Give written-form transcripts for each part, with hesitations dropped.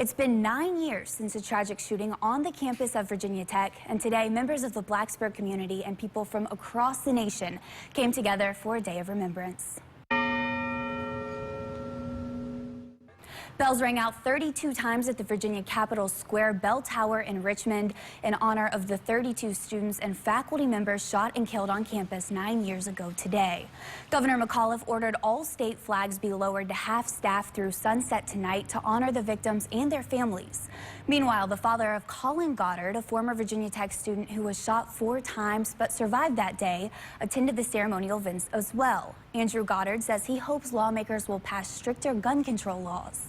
It's been 9 years since a tragic shooting on the campus of Virginia Tech, and today members of the Blacksburg community and people from across the nation came together for a day of remembrance. Bells rang out 32 times at the Virginia Capitol Square Bell Tower in Richmond in honor of the 32 students and faculty members shot and killed on campus 9 years ago today. Governor McAuliffe ordered all state flags be lowered to half staff through sunset tonight to honor the victims and their families. Meanwhile, the father of Colin Goddard, a former Virginia Tech student who was shot 4 times but survived that day, attended the ceremonial events as well. Andrew Goddard says he hopes lawmakers will pass stricter gun control laws.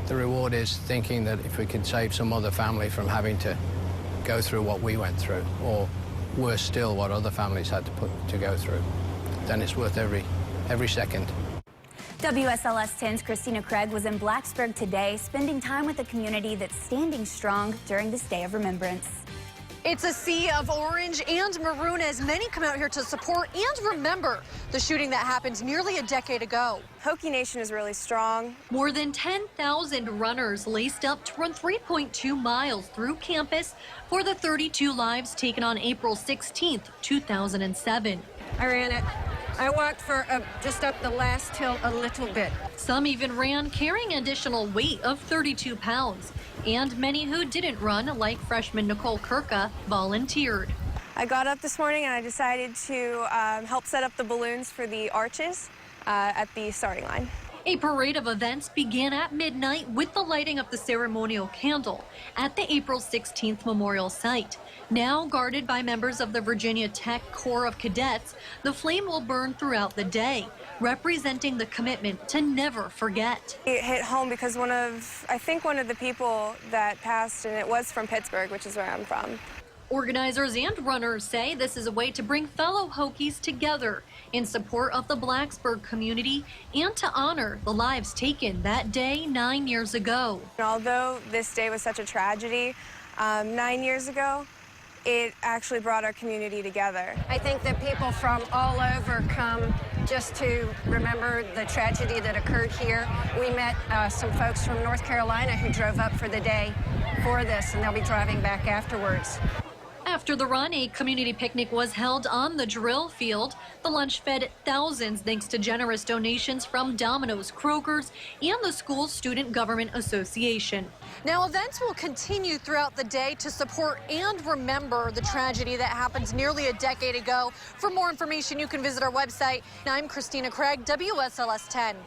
The reward is thinking that if we could save some other family from having to go through what we went through, or worse still, what other families had to go through, then it's worth every second. WSLS 10's Christina Craig was in Blacksburg today, spending time with a community that's standing strong during this day of remembrance. It's a sea of orange and maroon as many come out here to support and remember the shooting that happened nearly a decade ago. Hokie Nation is really strong. More than 10,000 runners laced up to run 3.2 miles through campus for the 32 lives taken on April 16th, 2007. I ran it. I walked for just up the last hill a little bit. Some even ran carrying an additional weight of 32 pounds. And many who didn't run, like freshman Nicole Kirka, volunteered. I got up this morning and I decided to help set up the balloons for the arches at the starting line. A parade of events began at midnight with the lighting of the ceremonial candle at the April 16th memorial site. Now guarded by members of the Virginia Tech Corps of Cadets, the flame will burn throughout the day, representing the commitment to never forget. It hit home because I think one of the people that passed, and it was from Pittsburgh, which is where I'm from. Organizers and runners say this is a way to bring fellow Hokies together in support of the Blacksburg community and to honor the lives taken that day 9 years ago. Although this day was such a tragedy, 9 years ago, it actually brought our community together. I think that people from all over come just to remember the tragedy that occurred here. We met some folks from North Carolina who drove up for the day for this, and they'll be driving back afterwards. After the run, a community picnic was held on the drill field. The lunch fed thousands thanks to generous donations from Domino's, Kroger's, and the school's Student Government Association. Now, events will continue throughout the day to support and remember the tragedy that happened nearly a decade ago. For more information, you can visit our website. I'm Christina Craig, WSLS 10.